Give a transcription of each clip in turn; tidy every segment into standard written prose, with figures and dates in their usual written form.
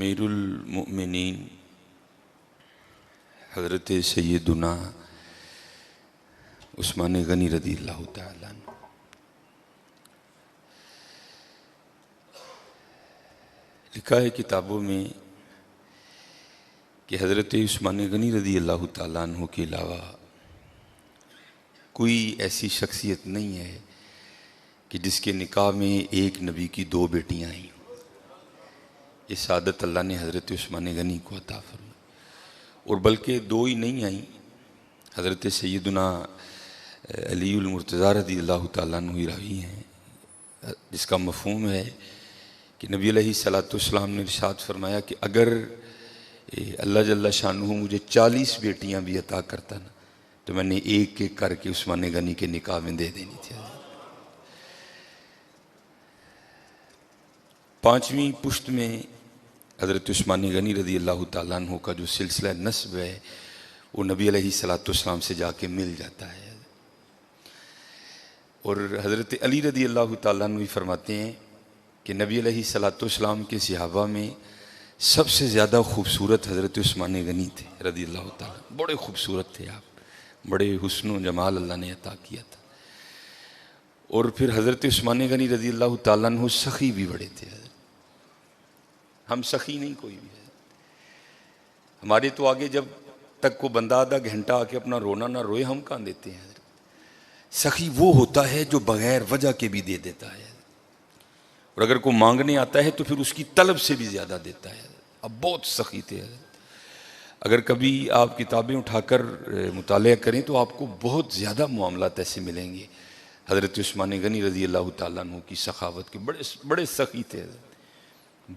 امیر المؤمنین حضرت سیدنا عثمان غنی رضی اللہ تعالیٰ عنہ لکھا ہے کتابوں میں کہ حضرت عثمان غنی رضی اللہ تعالیٰ عنہ کے علاوہ کوئی ایسی شخصیت نہیں ہے کہ جس کے نکاح میں ایک نبی کی دو بیٹیاں آئیں. یہ سعادت اللہ نے حضرت عثمان غنی کو عطا فرمائی. اور بلکہ دو ہی نہیں آئیں، حضرت سیدنا علی المرتضیٰ رضی اللہ تعالیٰ عنہ ہی راوی ہیں، جس کا مفہوم ہے کہ نبی علیہ السلام نے ارشاد فرمایا کہ اگر اللہ جل شانہ مجھے 40 بیٹیاں بھی عطا کرتا نا تو میں نے ایک ایک کر کے عثمان غنی کے نکاح میں دے دینی تھی. 5ویں پشت میں حضرت عثمان غنی رضی اللہ تعالیٰ عنہ کا جو سلسلہ نسب ہے وہ نبی علیہ السلام سے جا کے مل جاتا ہے. اور حضرت علی رضی اللہ تعالیٰ عنہ فرماتے ہیں کہ نبی علیہ السلام کے صحابہ میں سب سے زیادہ خوبصورت حضرت عثمان غنی تھے رضی اللہ تعالیٰ. بڑے خوبصورت تھے آپ، بڑے حسن و جمال اللہ نے عطا کیا تھا. اور پھر حضرت عثمان غنی رضی اللہ تعالیٰ عنہ سخی بھی بڑے تھے. ہم سخی نہیں کوئی بھی ہے. ہمارے تو آگے جب تک کو بندہ آدھا گھنٹہ آ کے اپنا رونا نہ روئے ہم کہاں دیتے ہیں. سخی وہ ہوتا ہے جو بغیر وجہ کے بھی دے دیتا ہے، اور اگر کوئی مانگنے آتا ہے تو پھر اس کی طلب سے بھی زیادہ دیتا ہے. اب بہت سخی تھے. اگر کبھی آپ کتابیں اٹھا کر مطالعہ کریں تو آپ کو بہت زیادہ معاملات ایسے ملیں گے حضرت عثمان غنی رضی اللہ تعالیٰ عنہ کی سخاوت کے. بڑے سخی تھے،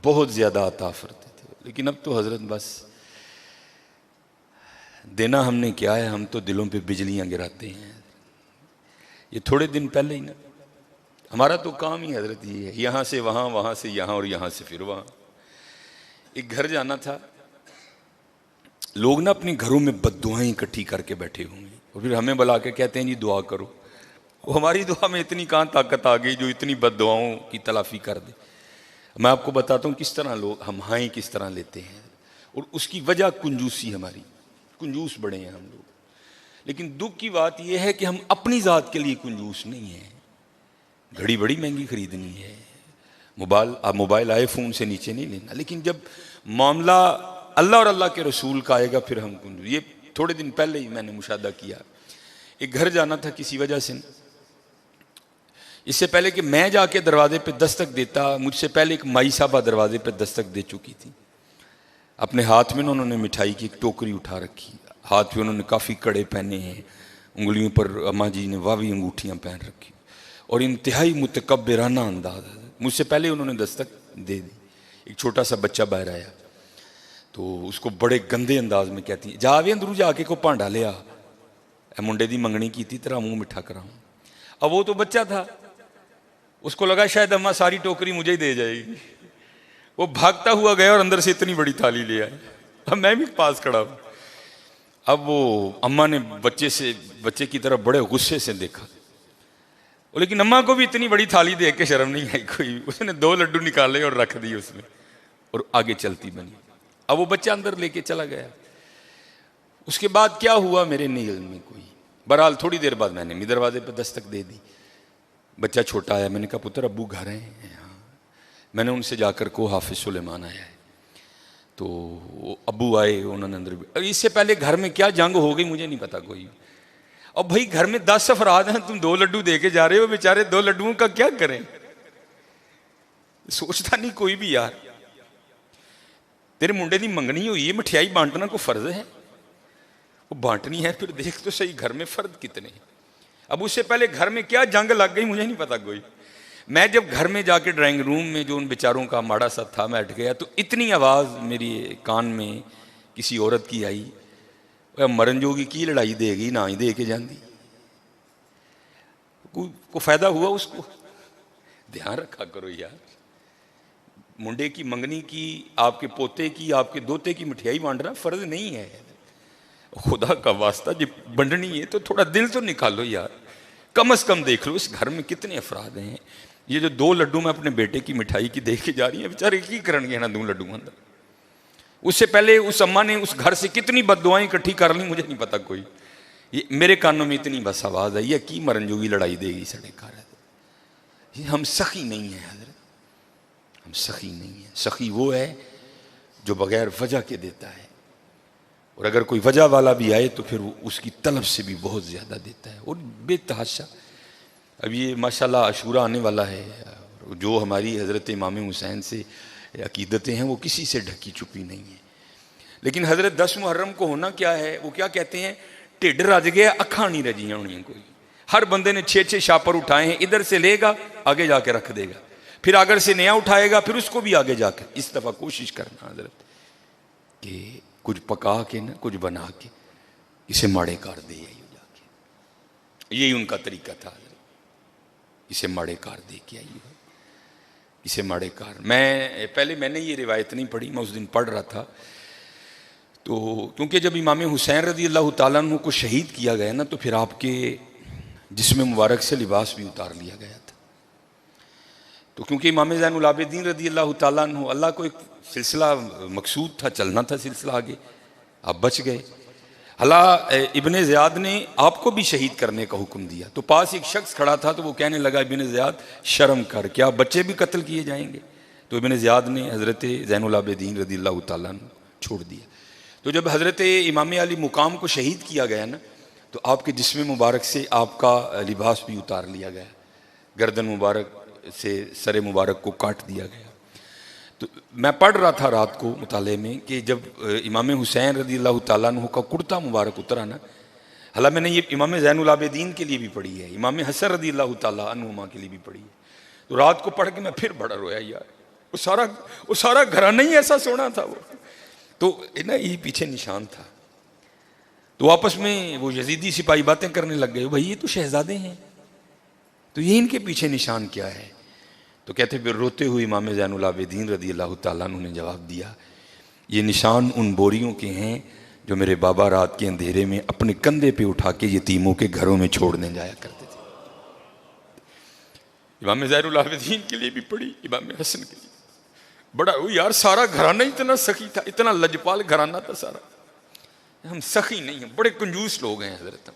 بہت زیادہ عطا فرماتے تھے. لیکن اب تو حضرت بس دینا ہم نے کیا ہے، ہم تو دلوں پہ بجلیاں گراتے ہیں. یہ تھوڑے دن پہلے ہی نا ہمارا تو کام ہی حضرت یہ ہے، یہاں سے وہاں، وہاں سے یہاں اور یہاں سے پھر وہاں. ایک گھر جانا تھا، لوگ نا اپنے گھروں میں بد دعائیں اکٹھی کر کے بیٹھے ہوئے ہیں اور پھر ہمیں بلا کے کہتے ہیں جی دعا کرو. وہ ہماری دعا میں اتنی کہاں طاقت آ گئی جو اتنی بد دعاؤں کی تلافی کر دے. میں آپ کو بتاتا ہوں کس طرح لوگ ہم ہائیں کس طرح لیتے ہیں، اور اس کی وجہ کنجوسی. ہماری کنجوس بڑے ہیں ہم لوگ. لیکن دکھ کی بات یہ ہے کہ ہم اپنی ذات کے لیے کنجوس نہیں ہیں. گھڑی بڑی مہنگی خریدنی ہے، موبائل آئی فون سے نیچے نہیں لینا، لیکن جب معاملہ اللہ اور اللہ کے رسول کا آئے گا پھر ہم کنجوس. یہ تھوڑے دن پہلے ہی میں نے مشاہدہ کیا. ایک گھر جانا تھا کسی وجہ سے، اس سے پہلے کہ میں جا کے دروازے پہ دستک دیتا مجھ سے پہلے ایک مائی صاحبہ دروازے پہ دستک دے چکی تھی. اپنے ہاتھ میں انہوں نے مٹھائی کی ایک ٹوکری اٹھا رکھی، ہاتھ میں انہوں نے کافی کڑے پہنے ہیں، انگلیوں پر اماں جی نے واوی انگوٹھیاں پہن رکھی، اور انتہائی متکبرانہ انداز. مجھ سے پہلے انہوں نے دستک دے دی. ایک چھوٹا سا بچہ باہر آیا تو اس کو بڑے گندے انداز میں کہتی ہے جا بھی اندرو جا کے کو پانڈا لیا، اے منڈے دی منگنی کی تھی تیرا منہ مٹھا کراؤں. اب وہ تو بچہ تھا، اس کو لگا شاید اماں ساری ٹوکری مجھے ہی دے جائے گی. وہ بھاگتا ہوا گیا اور اندر سے اتنی بڑی تھالی لے آیا. اب میں بھی پاس کھڑا ہوں. اب وہ اماں نے بچے کی طرف بڑے غصے سے دیکھا، لیکن اماں کو بھی اتنی بڑی تھالی دیکھ کے شرم نہیں آئی کوئی. اس نے 2 لڈو نکالے اور رکھ دیے اس میں اور آگے چلتی بنی. اب وہ بچہ اندر لے کے چلا گیا. اس کے بعد کیا ہوا میرے نہیں علم میں کوئی. بہرحال تھوڑی دیر بعد میں نے بھی دروازے پہ دستک دے دی. بچہ چھوٹا آیا، میں نے کہا پتر ابو گھر ہیں؟ ہاں. میں نے ان سے جا کر کو حافظ سلیمان آیا ہے، تو ابو آئے، انہوں نے اندر بھی. اس سے پہلے گھر میں کیا جنگ ہو گئی مجھے نہیں پتا کوئی. اب بھائی گھر میں 10 افراد ہیں، تم 2 لڈو دے کے جا رہے ہو، بیچارے 2 لڈوؤں کا کیا کریں؟ سوچتا نہیں کوئی بھی یار. تیرے منڈے دی منگنی ہوئی ہے، مٹھیائی بانٹنا کو فرض ہے، وہ بانٹنی ہے. پھر دیکھ تو صحیح گھر میں فرد کتنے. اب اس سے پہلے گھر میں کیا جنگ لگ گئی مجھے نہیں پتا کوئی. میں جب گھر میں جا کے ڈرائنگ روم میں جو ان بیچاروں کا ماڑا سا تھا میں ہٹ گیا تو اتنی آواز میری کان میں کسی عورت کی آئی، مرن جوگی کی لڑائی دے گی نہ ہی دے کے جاندی. کو فائدہ ہوا اس کو؟ دھیان رکھا کرو یار. منڈے کی منگنی کی، آپ کے پوتے کی، آپ کے دوتے کی مٹھیائی بانٹنا فرض نہیں ہے. خدا کا واسطہ جب بنڈنی ہے تو تھوڑا دل تو نکالو یار. کم از کم دیکھ لو اس گھر میں کتنے افراد ہیں. یہ جو 2 لڈو میں اپنے بیٹے کی مٹھائی کی دیکھ کے جا رہی ہیں، بیچارے کی کرن گے نا 2 لڈو اندر. اس سے پہلے اس اماں نے اس گھر سے کتنی بد دعائیں اکٹھی کر لی مجھے نہیں پتا کوئی. یہ میرے کانوں میں اتنی بس آواز آئی ہے کی مرن جو بھی لڑائی دے گی سڑے کار. یہ ہم سخی نہیں ہیں حضرت, ہم سخی نہیں ہیں. سخی وہ ہے جو بغیر وجہ کے دیتا ہے, اور اگر کوئی وجہ والا بھی آئے تو پھر وہ اس کی طلب سے بھی بہت زیادہ دیتا ہے. اور بے تحاشا اب یہ ماشاءاللہ عاشورہ آنے والا ہے, جو ہماری حضرت امام حسین سے عقیدتیں ہیں وہ کسی سے ڈھکی چھپی نہیں ہیں. لیکن حضرت 10 محرم کو ہونا کیا ہے, وہ کیا کہتے ہیں, ٹھڈ رج گیا اکھاں نہیں رجیاں ہونی. کوئی ہر بندے نے 6 شاپر اٹھائے ہیں, ادھر سے لے گا آگے جا کے رکھ دے گا, پھر اگر سے نیا اٹھائے گا پھر اس کو بھی آگے جا کے. اس دفعہ کوشش کرنا حضرت کہ کچھ پکا کے نا کچھ بنا کے اسے ماڑے کار دے آئی جا کے. یہی ان کا طریقہ تھا حضرت, اسے ماڑے کار دے کے آئی ہو, اسے ماڑے کار. میں نے یہ روایت نہیں پڑھی, میں اس دن پڑھ رہا تھا تو کیونکہ جب امام حسین رضی اللہ تعالیٰ عنہ کو شہید کیا گیا نا تو پھر آپ کے جسم مبارک سے لباس بھی اتار لیا گیا تھا. تو کیونکہ امام زین العابدین رضی اللہ تعالیٰ عنہ, اللہ کو ایک سلسلہ مقصود تھا, چلنا تھا سلسلہ آگے, آپ بچ گئے. اللہ ابن زیاد نے آپ کو بھی شہید کرنے کا حکم دیا. تو پاس ایک شخص کھڑا تھا تو وہ کہنے لگا ابن زیاد شرم کر, کیا بچے بھی قتل کیے جائیں گے؟ تو ابن زیاد نے حضرت زین العابدین رضی اللہ تعالیٰ عنہ چھوڑ دیا. تو جب حضرت امام علی مقام کو شہید کیا گیا نا تو آپ کے جسم مبارک سے آپ کا لباس بھی اتار لیا گیا, گردن مبارک سے سر مبارک کو کاٹ دیا گیا. تو میں پڑھ رہا تھا رات کو مطالعے میں کہ جب امام حسین رضی اللہ تعالیٰ عنہ کا کرتا مبارک اترا نا, حالانکہ میں نے یہ امام زین العابدین کے لیے بھی پڑھی ہے, امام حسن رضی اللہ تعالیٰ عنہما کے لیے بھی پڑھی ہے. تو رات کو پڑھ کے میں پھر بڑا رویا, یار وہ سارا گھرانہ ہی ایسا سونا تھا. وہ تو نا یہ پیچھے نشان تھا. تو آپس میں وہ یزیدی سپاہی باتیں کرنے لگ گئے, بھائی یہ تو شہزادے ہیں, تو یہ ان کے پیچھے نشان کیا ہے؟ تو کہتے پھر روتے ہوئے امام زین العابدین رضی اللہ تعالیٰ عنہ نے جواب دیا, یہ نشان ان بوریوں کے ہیں جو میرے بابا رات کے اندھیرے میں اپنے کندھے پہ اٹھا کے یتیموں کے گھروں میں چھوڑنے جایا کرتے تھے. امام زین العابدین کے لیے بھی پڑھی, امام حسن کے لیے. بڑا یار سارا گھرانہ اتنا سخی تھا, اتنا لجپال گھرانہ تھا سارا. ہم سخی نہیں ہیں, بڑے کنجوس لوگ ہیں حضرت.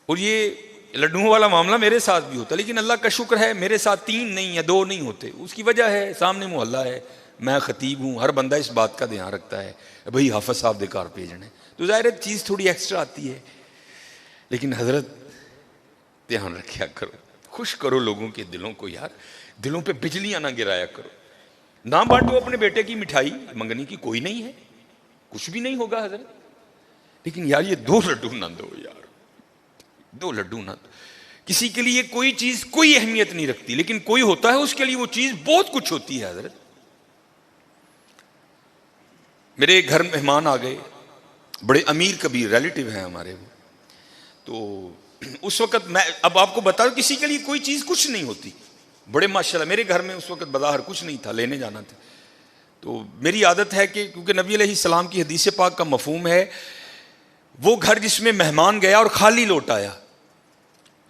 اور یہ لڈوؤں والا معاملہ میرے ساتھ بھی ہوتا, لیکن اللہ کا شکر ہے میرے ساتھ 3 نہیں یا 2 نہیں ہوتے. اس کی وجہ ہے سامنے محلہ ہے, میں خطیب ہوں, ہر بندہ اس بات کا دھیان رکھتا ہے بھئی حافظ صاحب دے کار بھیجنے, تو ظاہر چیز تھوڑی ایکسٹرا آتی ہے. لیکن حضرت دھیان رکھیا کرو, خوش کرو لوگوں کے دلوں کو یار, دلوں پہ بجلیاں نہ گرایا کرو. نہ بانٹو اپنے بیٹے کی مٹھائی, منگنی کی کوئی نہیں ہے, کچھ بھی نہیں ہوگا حضرت, لیکن یار یہ 2 لڈو نہ دو یار, 2 لڈو نہ دو. کسی کے لیے کوئی چیز کوئی اہمیت نہیں رکھتی, لیکن کوئی ہوتا ہے اس کے لیے وہ چیز بہت کچھ ہوتی ہے حضرت. میرے گھر مہمان آ گئے, بڑے امیر کبیر ریلیٹیو ہیں ہمارے وہ. تو اس وقت میں اب آپ کو بتا دوں کسی کے لیے کوئی چیز کچھ نہیں ہوتی. بڑے ماشاءاللہ میرے گھر میں اس وقت بظاہر کچھ نہیں تھا, لینے جانا تھا. تو میری عادت ہے کہ کیونکہ نبی علیہ السلام کی حدیث پاک کا مفہوم ہے وہ گھر جس میں مہمان گیا اور خالی لوٹ آیا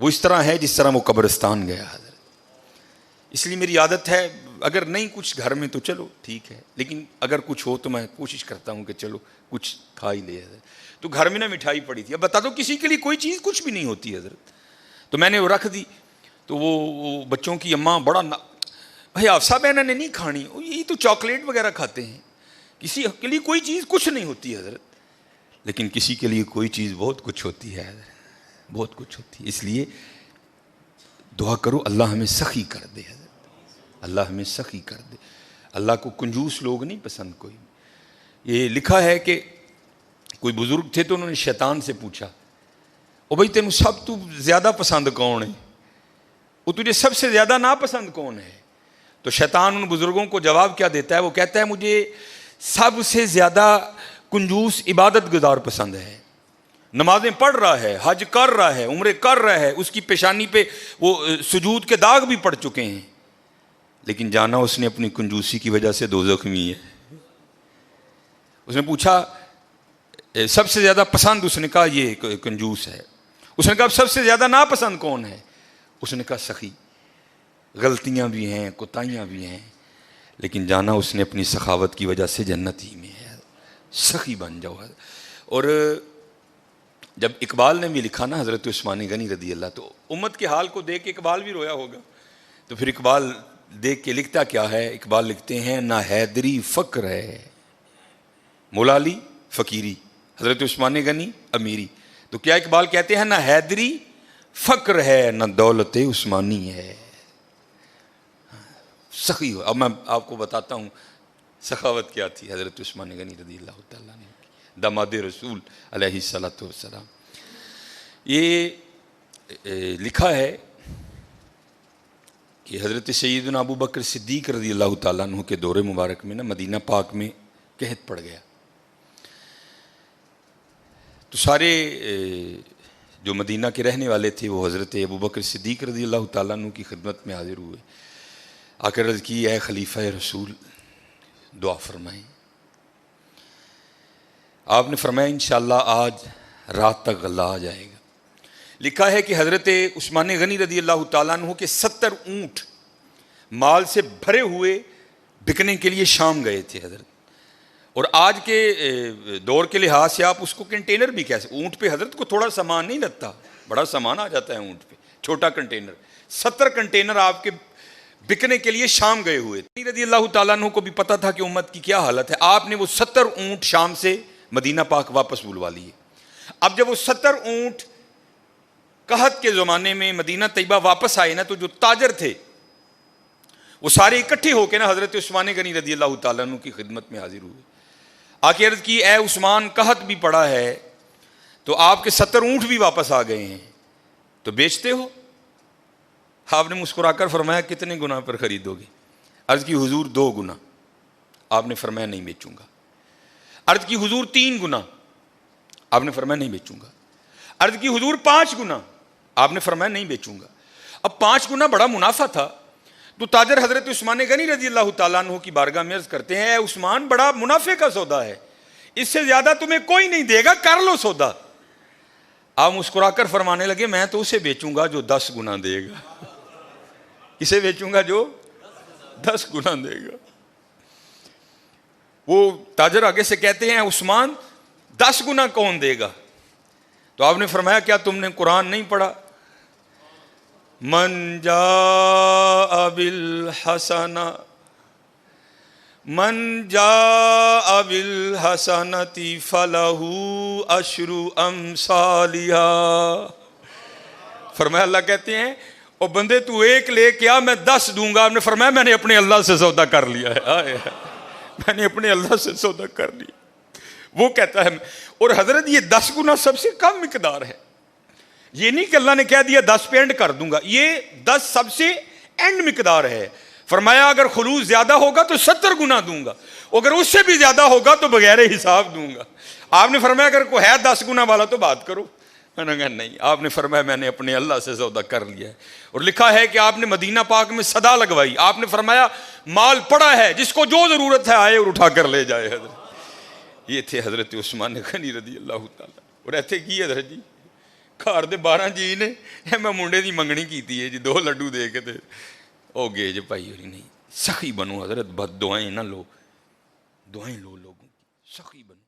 وہ اس طرح ہے جس طرح وہ قبرستان گیا حضرت. اس لیے میری عادت ہے اگر نہیں کچھ گھر میں تو چلو ٹھیک ہے, لیکن اگر کچھ ہو تو میں کوشش کرتا ہوں کہ چلو کچھ کھا ہی لے حضرت. تو گھر میں نا مٹھائی پڑی تھی. اب بتا دو کسی کے لیے کوئی چیز کچھ بھی نہیں ہوتی حضرت. تو میں نے وہ رکھ دی. تو وہ بچوں کی اماں بڑا بھائی حفصہ بہن نے نہیں کھانی, یہ تو چاکلیٹ وغیرہ کھاتے ہیں, کسی کے لیے کوئی چیز کچھ نہیں ہوتی حضرت. لیکن کسی کے لیے کوئی چیز بہت کچھ ہوتی ہے حضرت, بہت کچھ ہوتی ہے. اس لیے دعا کرو اللہ ہمیں سخی کر دے حضرت, اللہ ہمیں سخی کر دے. اللہ کو کنجوس لوگ نہیں پسند کوئی. یہ لکھا ہے کہ کوئی بزرگ تھے تو انہوں نے شیطان سے پوچھا, او بھائی تینوں سب تو زیادہ پسند کون ہے, وہ تجھے سب سے زیادہ ناپسند کون ہے؟ تو شیطان ان بزرگوں کو جواب کیا دیتا ہے, وہ کہتا ہے مجھے سب سے زیادہ کنجوس عبادت گزار پسند ہے. نمازیں پڑھ رہا ہے, حج کر رہا ہے, عمرے کر رہا ہے, اس کی پیشانی پہ وہ سجود کے داغ بھی پڑ چکے ہیں, لیکن جانا اس نے اپنی کنجوسی کی وجہ سے دوزخ میں ہے. اس نے پوچھا سب سے زیادہ پسند, اس نے کہا یہ کنجوس ہے. اس نے کہا سب سے زیادہ ناپسند کون ہے؟ اس نے کہا سخی. غلطیاں بھی ہیں, کوتاہیاں بھی ہیں, لیکن جانا اس نے اپنی سخاوت کی وجہ سے جنت ہی میں ہے. سخی بن جاؤ. اور جب اقبال نے بھی لکھا نا حضرت عثمان غنی رضی اللہ، تو امت کے حال کو دیکھ کے اقبال بھی رویا ہوگا. تو پھر اقبال دیکھ کے لکھتا کیا ہے؟ اقبال لکھتے ہیں نہ حیدری فقر ہے، مولا علی فقیری، حضرت عثمان غنی امیری. تو کیا اقبال کہتے ہیں نہ حیدری فقر ہے نہ دولت عثمانی ہے. سخی ہو. اب میں آپ کو بتاتا ہوں سخاوت کیا تھی حضرت عثمان غنی رضی اللہ تعالیٰ نے، داماد رسول علیہ الصلوۃ والسلام. یہ لکھا ہے کہ حضرت سیدنا ابو بکر صدیق رضی اللہ تعالیٰ عنہ کے دور مبارک میں نا مدینہ پاک میں قحط پڑ گیا. تو سارے جو مدینہ کے رہنے والے تھے وہ حضرت ابو بکر صدیق رضی اللہ تعالیٰ عنہ کی خدمت میں حاضر ہوئے. آ کر عرض کی اے خلیفہ رسول دعا فرمائیں. آپ نے فرمایا انشاءاللہ آج رات تک غلہ آ جائے گا. لکھا ہے کہ حضرت عثمان غنی رضی اللہ تعالیٰ عنہ کے 70 اونٹ مال سے بھرے ہوئے بکنے کے لیے شام گئے تھے حضرت. اور آج کے دور کے لحاظ سے آپ اس کو کنٹینر بھی کہہ سکتے. اونٹ پہ حضرت کو تھوڑا سامان نہیں لگتا، بڑا سامان آ جاتا ہے اونٹ پہ، چھوٹا کنٹینر. 70 کنٹینر آپ کے بکنے کے لیے شام گئے ہوئے تھے. رضی اللہ تعالیٰ عنہ کو بھی پتا تھا کہ امت کی کیا حالت ہے. آپ نے وہ 70 اونٹ شام سے مدینہ پاک واپس بلوا لیے. اب جب وہ 70 اونٹ قحط کے زمانے میں مدینہ طیبہ واپس آئے نا، تو جو تاجر تھے وہ سارے اکٹھے ہو کے نا حضرت عثمان غنی رضی اللہ تعالیٰ عنہ کی خدمت میں حاضر ہوئے. آ کے عرض کی اے عثمان قحط بھی پڑا ہے تو آپ کے 70 اونٹ بھی واپس آ گئے ہیں، تو بیچتے ہو؟ آپ نے مسکرا کر فرمایا کتنے گنا پر خریدو گے؟ عرض کی حضور 2 گنا. آپ نے فرمایا نہیں بیچوں گا. عرض کی حضور 3 گنا. آپ نے فرمایا نہیں بیچوں گا. عرض کی حضور 5 گنا. آپ نے فرمایا نہیں بیچوں گا. اب 5 گنا بڑا منافع تھا. تو تاجر حضرت عثمان غنی رضی اللہ تعالیٰ عنہ کی بارگاہ میں عرض کرتے ہیں اے عثمان بڑا منافع کا سودا ہے، اس سے زیادہ تمہیں کوئی نہیں دے گا، کر لو سودا. آپ مسکرا کر فرمانے لگے میں تو اسے بیچوں گا جو 10 گنا دے گا. اسے بیچوں گا جو 10 گنا دے گا. وہ تاجر آگے سے کہتے ہیں عثمان 10 گنا کون دے گا؟ تو آپ نے فرمایا کیا تم نے قرآن نہیں پڑھا؟ من جاء بالحسنہ بالحسنۃ فلہ عشر امثالہا. فرمایا اللہ کہتے ہیں او بندے تو 1 لے کے آ میں 10 دوں گا. آپ نے فرمایا میں نے اپنے اللہ سے سودا کر لیا ہے. میں نے اپنے اللہ سے سودا کر لیا. وہ کہتا ہے اور حضرت یہ 10 گنا سب سے کم مقدار ہے. یہ نہیں کہ اللہ نے کہہ دیا 10 پہ اینڈ کر دوں گا، یہ 10 سب سے اینڈ مقدار ہے. فرمایا اگر خلوص زیادہ ہوگا تو 70 گنا دوں گا، اگر اس سے بھی زیادہ ہوگا تو بغیر حساب دوں گا. آپ نے فرمایا اگر کوئی ہے 10 گنا والا تو بات کرو. میں نے کہا نہیں. آپ نے فرمایا میں نے اپنے اللہ سے سودا کر لیا ہے. اور لکھا ہے کہ آپ نے مدینہ پاک میں صدا لگوائی. آپ نے فرمایا مال پڑا ہے، جس کو جو ضرورت ہے آئے اور اٹھا کر لے جائے. حضرت یہ تھے حضرت عثمان غنی رضی اللہ تعالیٰ. اور ایتھے کی حضرت جی گھر دے 12 جی نے میں منڈے دی منگنی کیتی ہے جی 2 لڈو دے کے تے او گے جی بھائی ہوری نہیں. سخی بنو حضرت، بد دعائیں نہ لو، دعائیں لو لوگوں کی. سخی بنو.